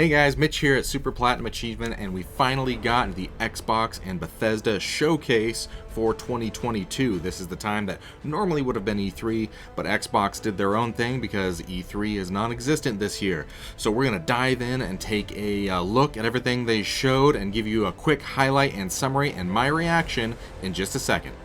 Hey guys, Mitch here at Super Platinum Achievement, and we finally got the Xbox and Bethesda showcase for 2022. This is the time that normally would have been E3, but Xbox did their own thing because E3 is non-existent this year. So we're going to dive in and take a look at everything they showed and give you a quick highlight and summary and my reaction in just a second.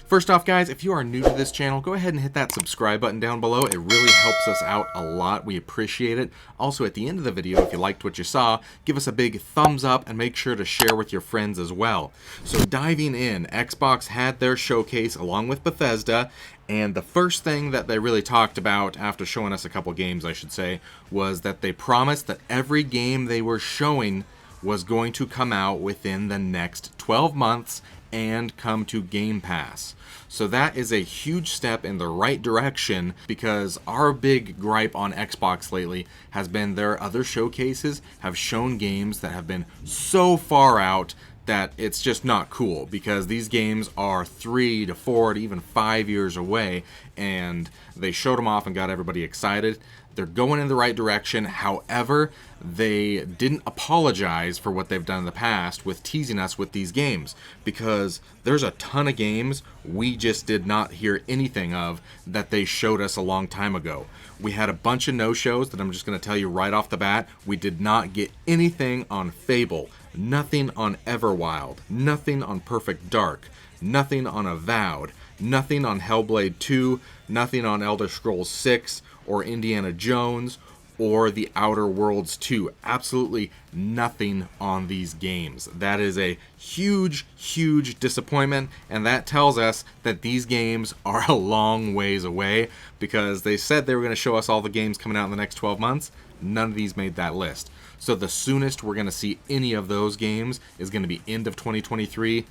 First off, guys, if you are new to this channel, go ahead and hit that subscribe button down below. It really helps us out a lot. We appreciate it. Also, at the end of the video, if you liked what you saw, give us a big thumbs up and make sure to share with your friends as well. So diving in, Xbox had their showcase along with Bethesda, and the first thing that they really talked about after showing us a couple games, I should say, was that they promised that every game they were showing was going to come out within the next 12 months and come to Game Pass. So that is a huge step in the right direction, because our big gripe on Xbox lately has been their other showcases have shown games that have been so far out that it's just not cool, because these games are 3 to 4 to even 5 years away, and they showed them off and got everybody excited. They're going in the right direction. However, they didn't apologize for what they've done in the past with teasing us with these games, because there's a ton of games we just did not hear anything of that they showed us a long time ago. We had a bunch of no-shows that I'm just going to tell you right off the bat. We did not get anything on Fable, nothing on Everwild, nothing on Perfect Dark, nothing on Avowed, nothing on Hellblade 2, nothing on Elder Scrolls 6, or Indiana Jones, or The Outer Worlds 2. Absolutely nothing on these games. That is a huge, huge disappointment, and that tells us that these games are a long ways away, because they said they were going to show us all the games coming out in the next 12 months. None of these made that list. So the soonest we're going to see any of those games is going to be end of 2023.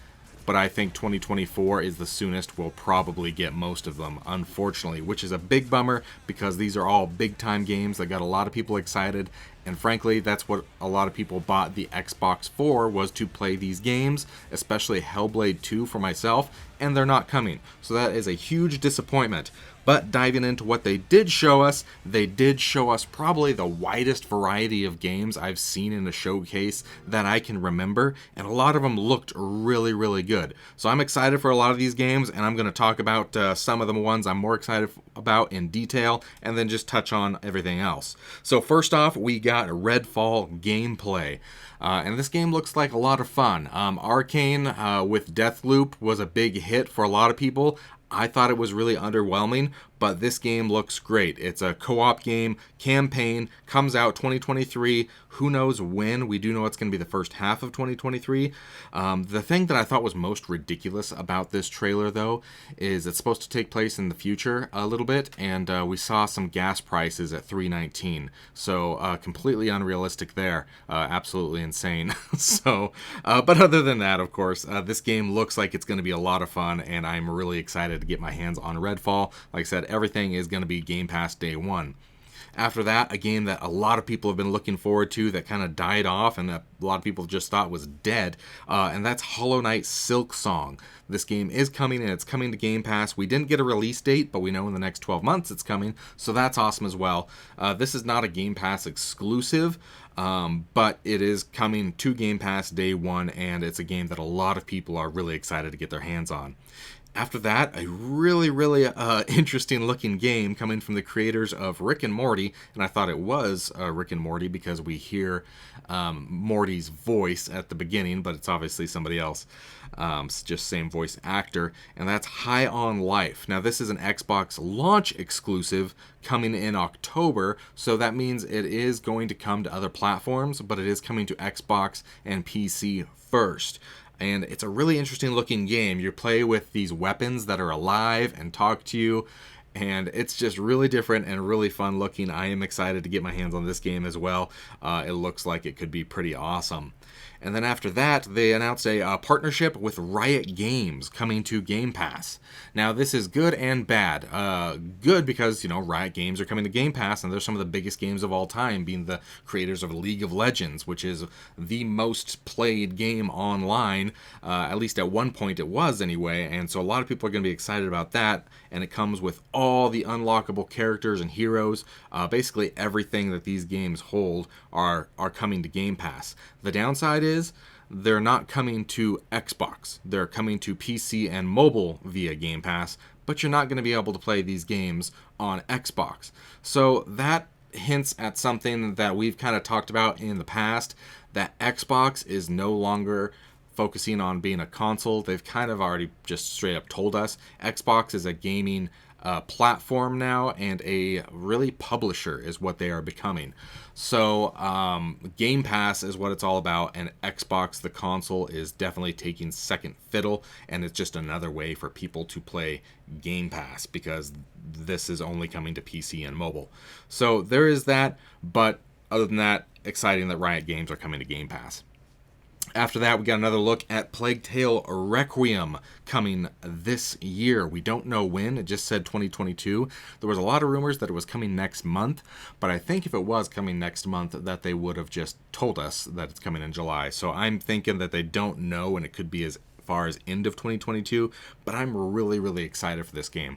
But I think 2024 is the soonest we'll probably get most of them, unfortunately, which is a big bummer, because these are all big-time games that got a lot of people excited, and frankly, that's what a lot of people bought the Xbox for, was to play these games, especially Hellblade 2 for myself, and they're not coming. So that is a huge disappointment. But diving into what they did show us, they did show us probably the widest variety of games I've seen in a showcase that I can remember, and a lot of them looked really, really good. So I'm excited for a lot of these games, and I'm going to talk about some of the ones I'm more excited about in detail, and then just touch on everything else. So first off, we got Redfall gameplay. And this game looks like a lot of fun. Arcane with Deathloop was a big hit for a lot of people. I thought it was really underwhelming, but this game looks great. It's a co-op game, campaign, comes out 2023. Who knows when? We do know it's going to be the first half of 2023. The thing that I thought was most ridiculous about this trailer, though, is it's supposed to take place in the future a little bit, and we saw some gas prices at $3.19. So completely unrealistic there. Absolutely insane. But other than that, of course, this game looks like it's going to be a lot of fun, and I'm really excited to get my hands on Redfall. Like I said, everything is going to be Game Pass day one. After that, a game that a lot of people have been looking forward to that kind of died off and a lot of people just thought was dead, and that's Hollow Knight Silksong. This game is coming, and it's coming to Game Pass. We didn't get a release date, but we know in the next 12 months it's coming, so that's awesome as well. This is not a Game Pass exclusive, but it is coming to Game Pass day one, and it's a game that a lot of people are really excited to get their hands on. After that, a really, really interesting looking game coming from the creators of Rick and Morty, and I thought it was Rick and Morty because we hear Morty's voice at the beginning, but it's obviously somebody else. It's just same voice actor, and that's High on Life. Now, this is an Xbox launch exclusive coming in October, so that means it is going to come to other platforms, but it is coming to Xbox and PC first. And it's a really interesting looking game. You play with these weapons that are alive and talk to you, and it's just really different and really fun looking. I am excited to get my hands on this game as well. It looks like it could be pretty awesome. And then after that, they announced a partnership with Riot Games coming to Game Pass. Now, this is good and bad. Good because, Riot Games are coming to Game Pass, and they're some of the biggest games of all time, being the creators of League of Legends, which is the most played game online. At least at one point it was anyway, and so a lot of people are going to be excited about that. And it comes with all the unlockable characters and heroes. Basically everything that these games hold are coming to Game Pass. The downside is they're not coming to Xbox. They're coming to PC and mobile via Game Pass, but you're not going to be able to play these games on Xbox. So that hints at something that we've kind of talked about in the past, that Xbox is no longer focusing on being a console. They've kind of already just straight up told us Xbox is a gaming platform now, and a really publisher is what they are becoming. So Game Pass is what it's all about, and Xbox, the console, is definitely taking second fiddle, and it's just another way for people to play Game Pass, because this is only coming to PC and mobile. So there is that, but other than that, exciting that Riot Games are coming to Game Pass. After that, we got another look at Plague Tale Requiem coming this year. We don't know when. It just said 2022. There was a lot of rumors that it was coming next month, but I think if it was coming next month, that they would have just told us that it's coming in July. So I'm thinking that they don't know, and it could be as far as end of 2022, but I'm really, really excited for this game.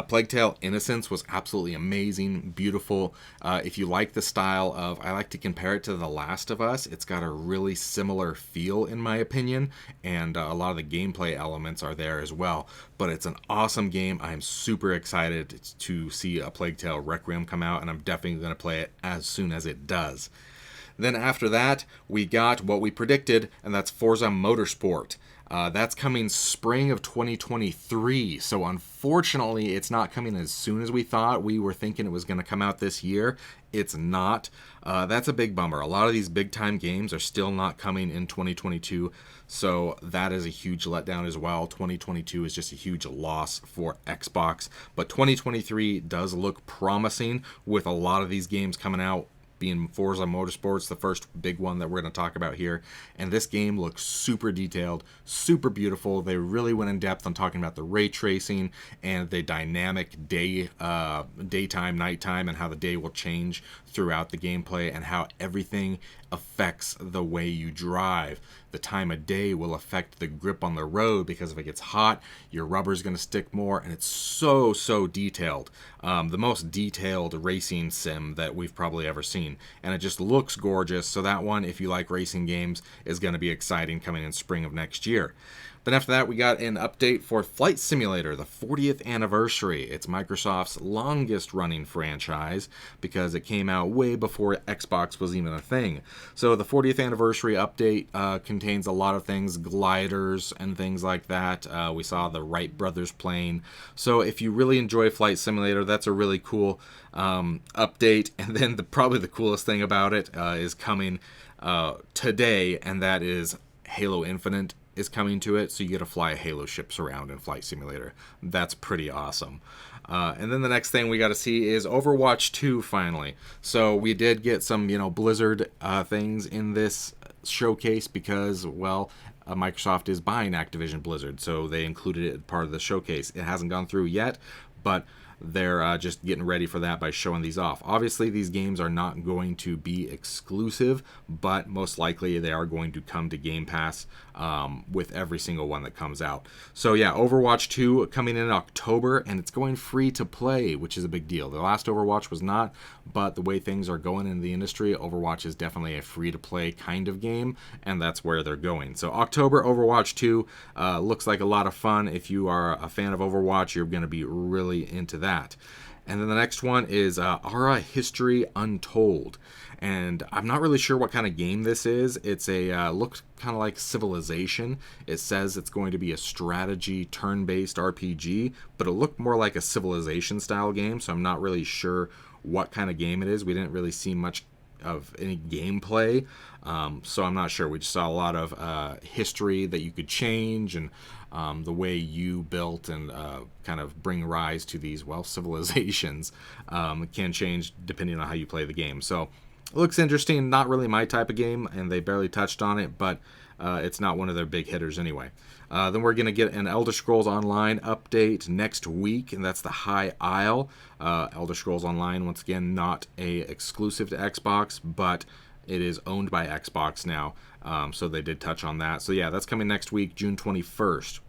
Plague Tale Innocence was absolutely amazing, beautiful. If you like the style of, I like to compare it to The Last of Us. It's got a really similar feel, in my opinion, and a lot of the gameplay elements are there as well. But it's an awesome game. I'm super excited to see a Plague Tale Requiem come out, and I'm definitely going to play it as soon as it does. Then after that, we got what we predicted, and that's Forza Motorsport. That's coming spring of 2023. So unfortunately, it's not coming as soon as we thought. We were thinking it was going to come out this year. It's not. That's a big bummer. A lot of these big time games are still not coming in 2022. So that is a huge letdown as well. 2022 is just a huge loss for Xbox. But 2023 does look promising with a lot of these games coming out, being Forza Motorsports, the first big one that we're going to talk about here. And this game looks super detailed, super beautiful. They really went in depth on talking about the ray tracing and the dynamic daytime, nighttime, and how the day will change throughout the gameplay, and how everything affects the way you drive. The time of day will affect the grip on the road, because if it gets hot, your rubber's going to stick more, and it's so detailed. The most detailed racing sim that we've probably ever seen, and it just looks gorgeous. So that one, if you like racing games, is going to be exciting, coming in spring of next year. Then after that, we got an update for Flight Simulator, the 40th anniversary. It's Microsoft's longest running franchise, because it came out way before Xbox was even a thing. So the 40th anniversary update contains a lot of things, gliders and things like that. We saw the Wright brothers plane. So if you really enjoy Flight Simulator, that's a really cool update. And then probably the coolest thing about it is coming today, and that is Halo Infinite is coming to it, so you get to fly Halo ships around in Flight Simulator. That's pretty awesome. And then the next thing we got to see is Overwatch 2 finally. So we did get some, Blizzard things in this showcase, because, well, Microsoft is buying Activision Blizzard, so they included it as part of the showcase. It hasn't gone through yet, but they're just getting ready for that by showing these off. Obviously, these games are not going to be exclusive, but most likely they are going to come to Game Pass with every single one that comes out. So yeah, Overwatch 2 coming in October, and it's going free to play, which is a big deal. The last Overwatch was not, but the way things are going in the industry, Overwatch is definitely a free-to-play kind of game, and that's where they're going. So October, Overwatch 2 looks like a lot of fun. If you are a fan of Overwatch, you're going to be really into that. And then the next one is Ara History Untold. And I'm not really sure what kind of game this is. It's a looks kind of like Civilization. It says it's going to be a strategy turn-based RPG, but it looked more like a Civilization style game, so I'm not really sure what kind of game it is. We didn't really see much any gameplay. So I'm not sure. We just saw a lot of history that you could change, and the way you built and kind of bring rise to these, well, civilizations can change depending on how you play the game. So it looks interesting. Not really my type of game, and they barely touched on it, but it's not one of their big hitters anyway. Then we're going to get an Elder Scrolls Online update next week, and that's the High Isle. Elder Scrolls Online, once again, not a exclusive to Xbox, but it is owned by Xbox now, so they did touch on that. So yeah, that's coming next week, June 21st.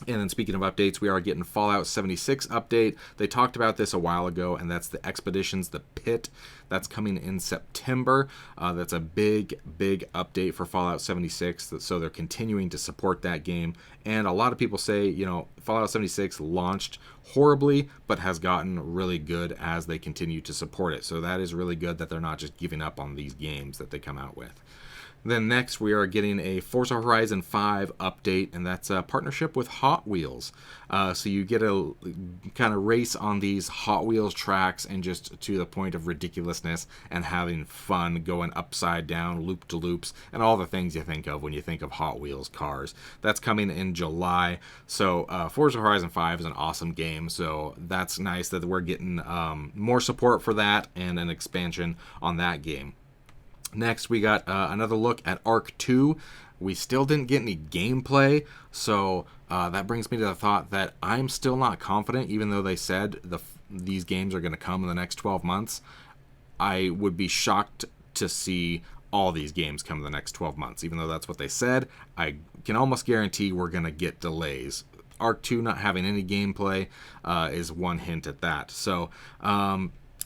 And then speaking of updates, we are getting Fallout 76 update. They talked about this a while ago, and that's the Expeditions, the Pit. That's coming in September. That's a big, big update for Fallout 76, so they're continuing to support that game. And a lot of people say, you know, Fallout 76 launched horribly, but has gotten really good as they continue to support it. So that is really good that they're not just giving up on these games that they come out with. Then next, we are getting a Forza Horizon 5 update, and that's a partnership with Hot Wheels. So you get a kind of race on these Hot Wheels tracks, and just to the point of ridiculousness and having fun, going upside down, loop-to-loops, and all the things you think of when you think of Hot Wheels cars. That's coming in July. So Forza Horizon 5 is an awesome game, so that's nice that we're getting more support for that and an expansion on that game. Next, we got another look at Ark 2. We still didn't get any gameplay, so that brings me to the thought that I'm still not confident, even though they said these games are going to come in the next 12 months. I would be shocked to see all these games come in the next 12 months. Even though that's what they said, I can almost guarantee we're going to get delays. Ark 2 not having any gameplay is one hint at that. So,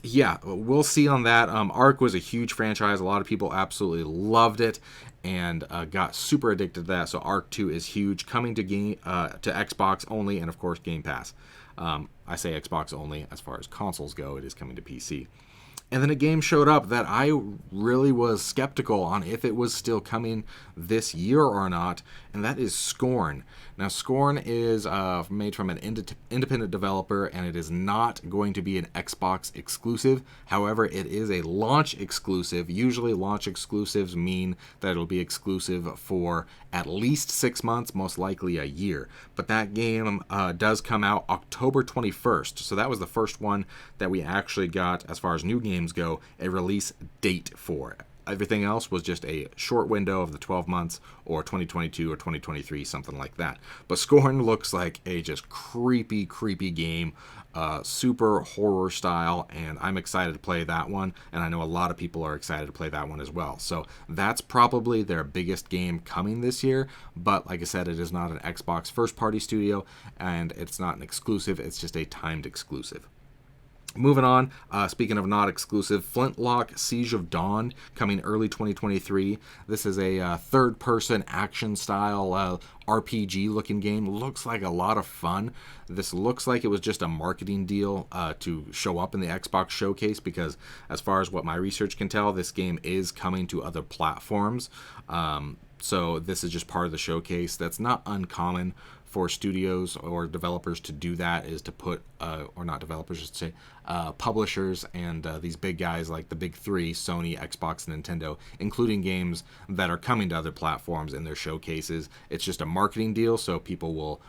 yeah, we'll see on that. Ark was a huge franchise. A lot of people absolutely loved it and got super addicted to that. So Ark 2 is huge, coming to Xbox only, and of course Game Pass. I say Xbox only as far as consoles go. It is coming to PC. And then a game showed up that I really was skeptical on if it was still coming this year or not, and that is Scorn. Now, Scorn is made from an independent developer, and it is not going to be an Xbox exclusive. However, it is a launch exclusive. Usually, launch exclusives mean that it'll be exclusive for at least 6 months, most likely a year. But that game does come out October 21st, so that was the first one that we actually got, as far as new games go, a release date for. Everything else was just a short window of the 12 months or 2022 or 2023, something like that. But Scorn looks like a just creepy, creepy game, super horror style, and I'm excited to play that one, and I know a lot of people are excited to play that one as well. So that's probably their biggest game coming this year, but like I said, it is not an Xbox first-party studio, and it's not an exclusive, it's just a timed exclusive. Moving on, speaking of not exclusive, Flintlock Siege of Dawn, coming early 2023. This is a third-person action-style RPG-looking game. Looks like a lot of fun. This looks like it was just a marketing deal to show up in the Xbox showcase, because as far as what my research can tell, this game is coming to other platforms. So this is just part of the showcase. That's not uncommon for studios or developers to do that, is to put, or not developers, I should say, publishers and these big guys like the big three, Sony, Xbox, and Nintendo, including games that are coming to other platforms in their showcases. It's just a marketing deal, so people will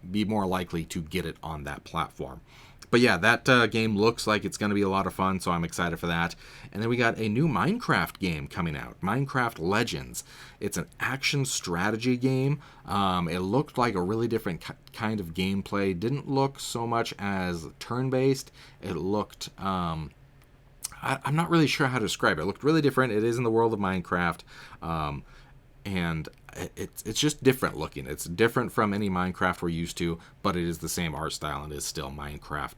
be more likely to get it on that platform. But yeah, that game looks like it's going to be a lot of fun, so I'm excited for that. And then we got a new Minecraft game coming out, Minecraft Legends. It's an action strategy game. It looked like a really different kind of gameplay. Didn't look so much as turn-based. It looked, I'm not really sure how to describe it. It looked really different. It is in the world of Minecraft. And it's just different looking. It's different from any Minecraft we're used to, but it is the same art style and is still Minecraft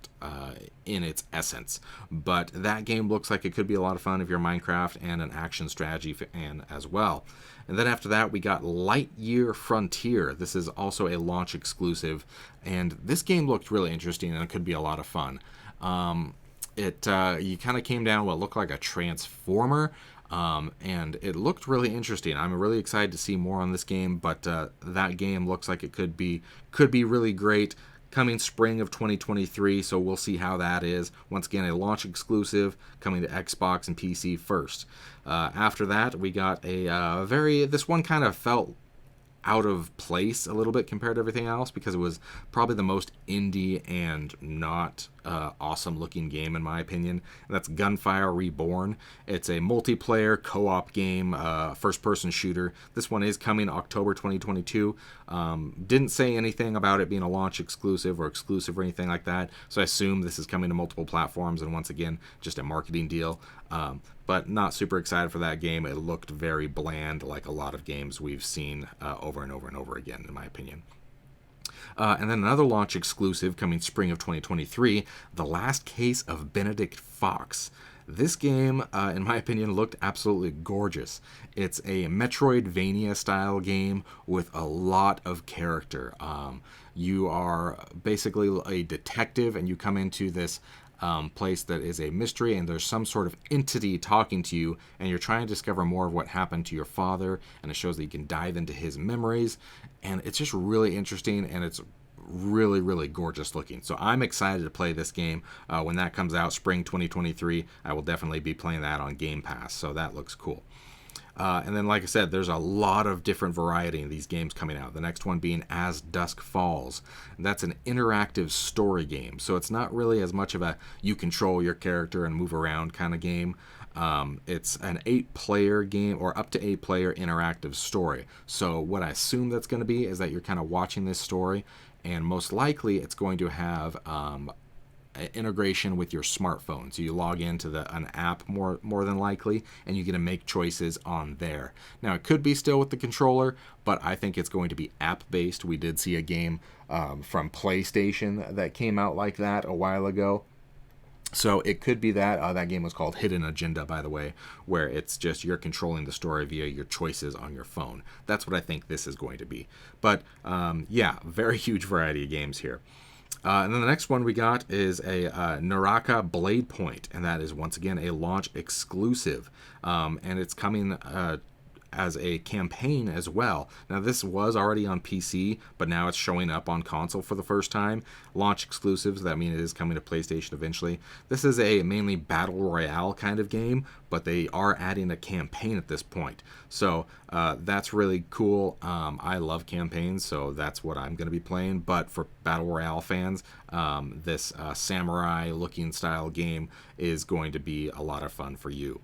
in its essence. But that game looks like it could be a lot of fun if you're Minecraft and an action strategy fan as well. And then after that, we got Lightyear Frontier. This is also a launch exclusive, and this game looked really interesting and it could be a lot of fun. You kind of came down what looked like a transformer. And it looked really interesting. I'm really excited to see more on this game, but that game looks like it could be really great. coming spring of 2023, so we'll see how that is. Once again, a launch exclusive coming to Xbox and PC first. After that, we got this one kind of felt out of place a little bit compared to everything else because it was probably the most indie and not awesome looking game in my opinion. And that's Gunfire Reborn. It's a multiplayer co-op game, first person shooter. This one is coming October 2022. Didn't say anything about it being a launch exclusive or anything like that, so I assume this is coming to multiple platforms, and once again just a marketing deal. But not super excited for that game. It looked very bland, like a lot of games we've seen over and over and over again, in my opinion. And then another launch exclusive coming spring of 2023, The Last Case of Benedict Fox. This game, in my opinion, looked absolutely gorgeous. It's a Metroidvania-style game with a lot of character. You are basically a detective, and you come into this place that is a mystery, and there's some sort of entity talking to you, and you're trying to discover more of what happened to your father, and it shows that you can dive into his memories, and it's just really interesting, and it's really, really gorgeous looking. So I'm excited to play this game. When that comes out, spring 2023, I will definitely be playing that on Game Pass, so that looks cool. And then, like I said, there's a lot of different variety in these games coming out. The next one being As Dusk Falls. That's an interactive story game. So it's not really as much of a you control your character and move around kind of game. It's an 8-player game, or up to 8-player interactive story. So what I assume that's going to be is that you're kind of watching this story, and most likely it's going to have integration with your smartphone. So you log into an app more than likely, and you get to make choices on there. Now it could be still with the controller, but I think it's going to be app based. We did see a game from PlayStation that came out like that a while ago. So it could be that. That game was called Hidden Agenda, by the way, where it's just you're controlling the story via your choices on your phone. That's what I think this is going to be. But yeah, very huge variety of games here. And then the next one we got is a Naraka Blade Point, and that is once again a launch exclusive, and it's coming as a campaign as well. Now this was already on PC, but now it's showing up on console for the first time. Launch exclusives, that means it is coming to PlayStation eventually. This is a mainly battle royale kind of game, but they are adding a campaign at this point. So that's really cool. I love campaigns, so that's what I'm going to be playing. But for battle royale fans, this samurai looking style game is going to be a lot of fun for you.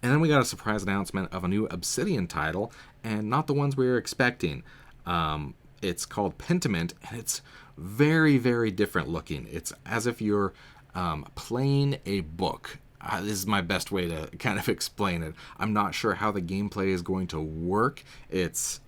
And then we got a surprise announcement of a new Obsidian title, and not the ones we were expecting. It's called Pentiment, and it's very, very different looking. It's as if you're playing a book. This is my best way to kind of explain it. I'm not sure how the gameplay is going to work. It's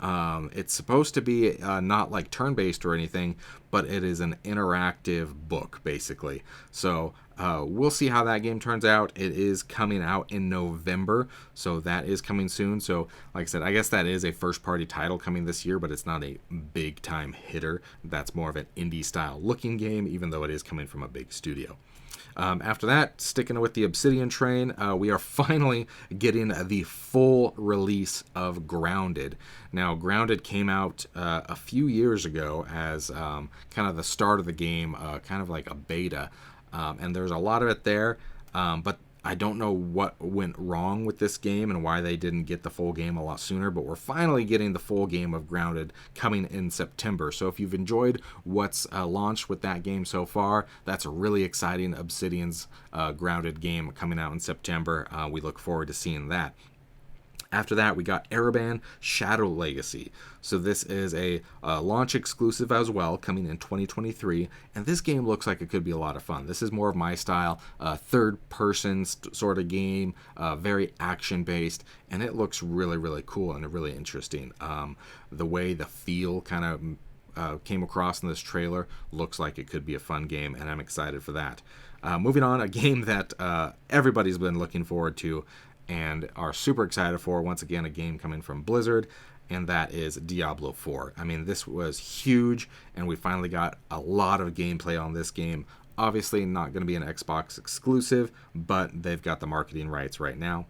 supposed to be not like turn-based or anything, but it is an interactive book, basically. So we'll see how that game turns out. It is coming out in November, so that is coming soon. So, like I said, I guess that is a first-party title coming this year, but it's not a big-time hitter. That's more of an indie-style looking game, even though it is coming from a big studio. After that, sticking with the Obsidian train, we are finally getting the full release of Grounded. Now, Grounded came out a few years ago as kind of the start of the game, kind of like a beta. And there's a lot of it there, but I don't know what went wrong with this game and why they didn't get the full game a lot sooner, but we're finally getting the full game of Grounded coming in September. So if you've enjoyed what's launched with that game so far, that's a really exciting Obsidian's Grounded game coming out in September. We look forward to seeing that. After that, we got Ereban Shadow Legacy. So this is a launch exclusive as well, coming in 2023. And this game looks like it could be a lot of fun. This is more of my style, third-person sort of game, very action-based. And it looks really, really cool and really interesting. The way the feel kind of came across in this trailer looks like it could be a fun game, and I'm excited for that. Moving on, a game that everybody's been looking forward to and are super excited for. Once again, a game coming from Blizzard, and that is Diablo 4. I mean, this was huge, and we finally got a lot of gameplay on this game. Obviously not going to be an Xbox exclusive, but they've got the marketing rights right now.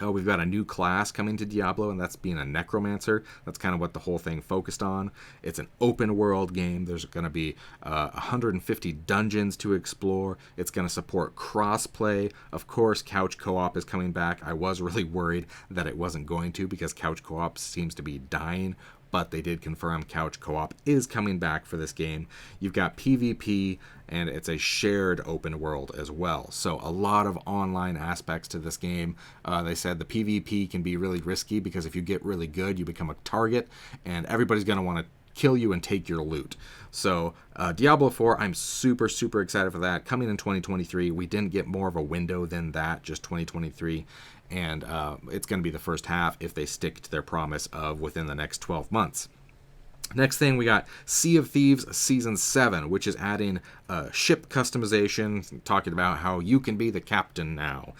We've got a new class coming to Diablo, and that's being a necromancer. That's kind of what the whole thing focused on. It's an open world game. There's going to be 150 dungeons to explore. It's going to support cross-play. Of course, couch co-op is coming back. I was really worried that it wasn't going to, because couch co-op seems to be dying, but they did confirm couch co-op is coming back for this game. You've got PvP, and it's a shared open world as well. So a lot of online aspects to this game. They said the PvP can be really risky, because if you get really good, you become a target, and everybody's going to want to kill you and take your loot. So Diablo 4, I'm super, super excited for that. Coming in 2023. We didn't get more of a window than that, just 2023. And it's going to be the first half if they stick to their promise of within the next 12 months. Next thing, we got Sea of Thieves Season 7, which is adding ship customization, talking about how you can be the captain now.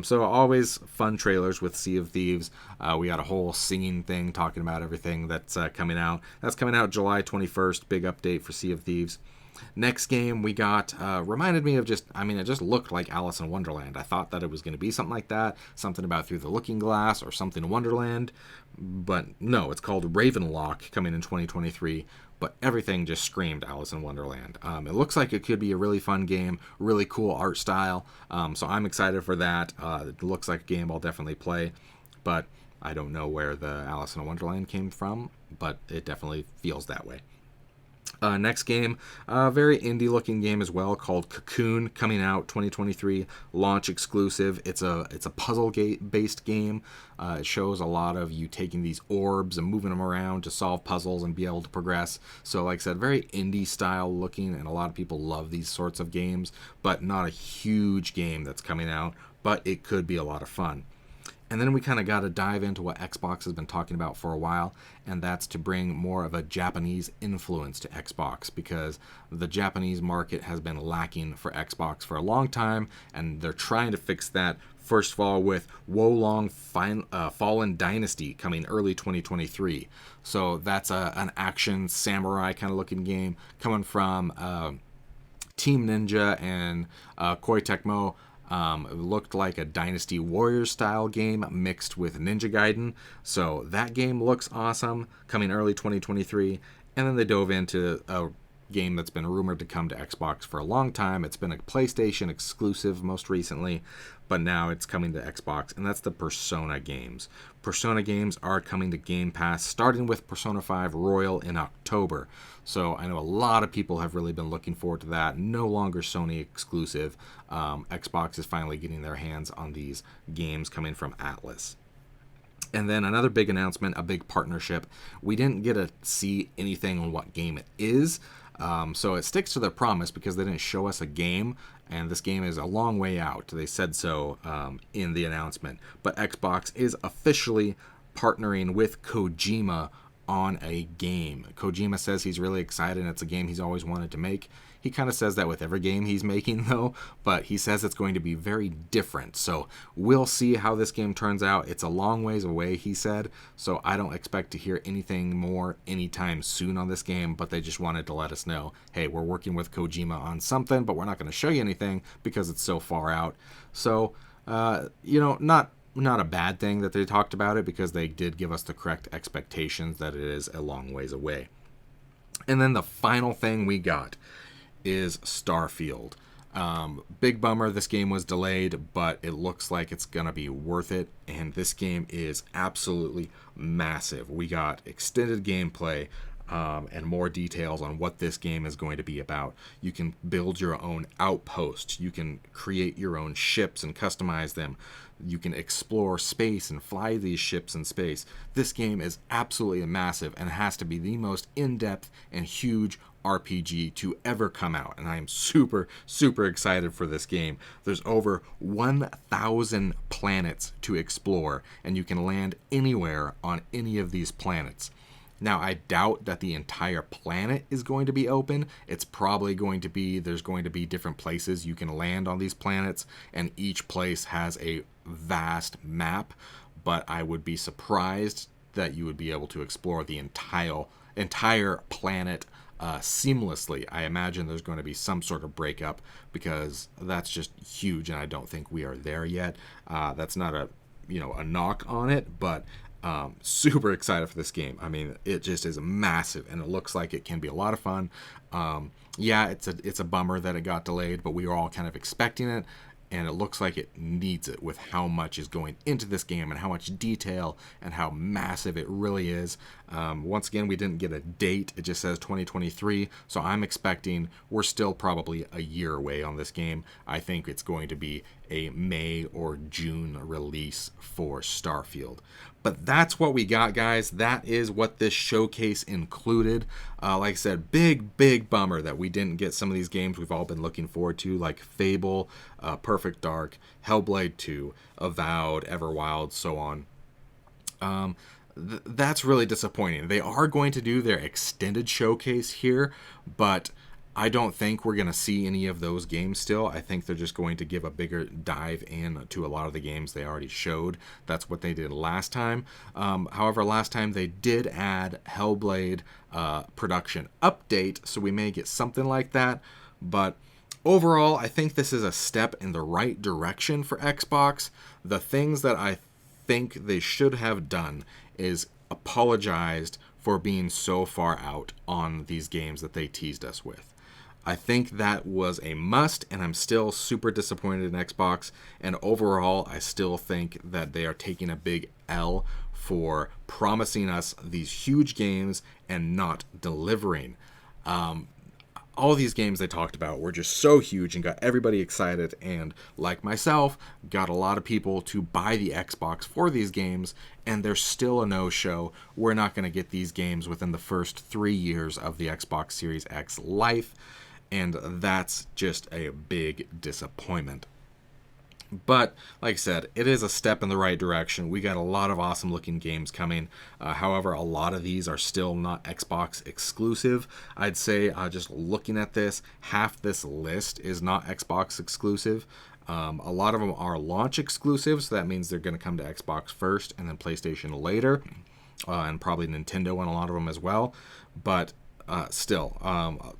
So always fun trailers with Sea of Thieves. We got a whole singing thing talking about everything that's coming out. That's coming out July 21st, big update for Sea of Thieves. Next game we got reminded me of it just looked like Alice in Wonderland. I thought that it was going to be something like that, something about Through the Looking Glass or something Wonderland, but no, it's called Ravenlock, coming in 2023, but everything just screamed Alice in Wonderland. It looks like it could be a really fun game, really cool art style, so I'm excited for that. It looks like a game I'll definitely play, but I don't know where the Alice in Wonderland came from, but it definitely feels that way. Next game, very indie looking game as well, called Cocoon, coming out 2023, launch exclusive. It's a puzzle based game. It shows a lot of you taking these orbs and moving them around to solve puzzles and be able to progress. So like I said, very indie style looking, and a lot of people love these sorts of games, but not a huge game that's coming out, but it could be a lot of fun. And then we kind of got to dive into what Xbox has been talking about for a while, and that's to bring more of a Japanese influence to Xbox, because the Japanese market has been lacking for Xbox for a long time, and they're trying to fix that. First of all, with Wolong Fallen Dynasty coming early 2023. So that's an action samurai kind of looking game coming from Team Ninja and Koei Tecmo. It looked like a Dynasty Warriors style game mixed with Ninja Gaiden. So that game looks awesome, coming early 2023. And then they dove into a game that's been rumored to come to Xbox for a long time. It's been a PlayStation exclusive most recently, but now it's coming to Xbox, and that's the Persona games. Persona games are coming to Game Pass, starting with Persona 5 Royal in October. So I know a lot of people have really been looking forward to that. No longer Sony exclusive. Xbox is finally getting their hands on these games coming from Atlas. And then another big announcement, a big partnership. We didn't get to see anything on what game it is. So it sticks to their promise, because they didn't show us a game, and this game is a long way out. They said so in the announcement. But Xbox is officially partnering with Kojima on a game. Kojima says he's really excited, and it's a game he's always wanted to make. He kind of says that with every game he's making, though, but he says it's going to be very different. So we'll see how this game turns out. It's a long ways away, he said, so I don't expect to hear anything more anytime soon on this game, but they just wanted to let us know, hey, we're working with Kojima on something, but we're not going to show you anything because it's so far out. So, not a bad thing that they talked about it, because they did give us the correct expectations that it is a long ways away. And then the final thing we got is Starfield. Big bummer this game was delayed, but it looks like it's gonna be worth it, and this game is absolutely massive. We got extended gameplay and more details on what this game is going to be about. You can build your own outposts, you can create your own ships and customize them, you can explore space and fly these ships in space. This game is absolutely massive and has to be the most in-depth and huge RPG to ever come out, and I am super, super excited for this game. There's over 1,000 planets to explore, and you can land anywhere on any of these planets. Now, I doubt that the entire planet is going to be open. It's probably going to be, there's going to be different places you can land on these planets, and each place has a vast map, but I would be surprised that you would be able to explore the entire planet seamlessly. I imagine there's going to be some sort of breakup, because that's just huge, and I don't think we are there yet. That's not a a knock on it, but super excited for this game. I mean, it just is massive, and it looks like it can be a lot of fun. Yeah, it's a bummer that it got delayed, but we were all kind of expecting it, and it looks like it needs it with how much is going into this game and how much detail and how massive it really is. Once again, we didn't get a date. It just says 2023, so I'm expecting we're still probably a year away on this game. I think it's going to be a May or June release for Starfield. But that's what we got, guys. That is what this showcase included. Like I said, big bummer that we didn't get some of these games we've all been looking forward to, like Fable, Perfect Dark, Hellblade 2, Avowed, Everwild, so on. That's really disappointing. They are going to do their extended showcase here, but I don't think we're going to see any of those games still. I think they're just going to give a bigger dive in to a lot of the games they already showed. That's what they did last time. However, last time they did add Hellblade production update, so we may get something like that. But overall, I think this is a step in the right direction for Xbox. The things that I think they should have done is apologized for being so far out on these games that they teased us with. I think that was a must, and I'm still super disappointed in Xbox. And overall, I still think that they are taking a big L for promising us these huge games and not delivering. All these games they talked about were just so huge and got everybody excited, and like myself, got a lot of people to buy the Xbox for these games, and they're still a no-show. We're not going to get these games within the first 3 years of the Xbox Series X life, and that's just a big disappointment. But like I said, it is a step in the right direction. We got a lot of awesome looking games coming. However, a lot of these are still not Xbox exclusive. I'd say just looking at this, half this list is not Xbox exclusive. A lot of them are launch exclusive, so that means they're going to come to Xbox first and then PlayStation later, and probably Nintendo on a lot of them as well. But still,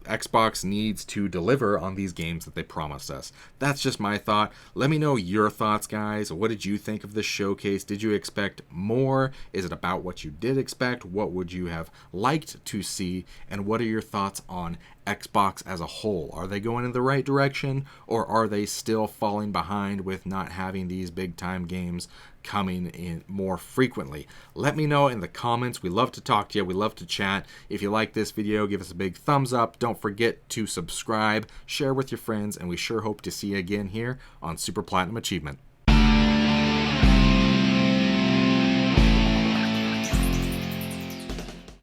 Xbox needs to deliver on these games that they promised us. That's just my thought. Let me know your thoughts, guys. What did you think of this showcase? Did you expect more? Is it about what you did expect? What would you have liked to see? And what are your thoughts on Xbox as a whole? Are they going in the right direction, or are they still falling behind with not having these big time games coming in more frequently? Let me know in the comments. We love to talk to you. We love to chat. If you like this video, give us a big thumbs up. Don't forget to subscribe, share with your friends, and we sure hope to see you again here on Super Platinum Achievement.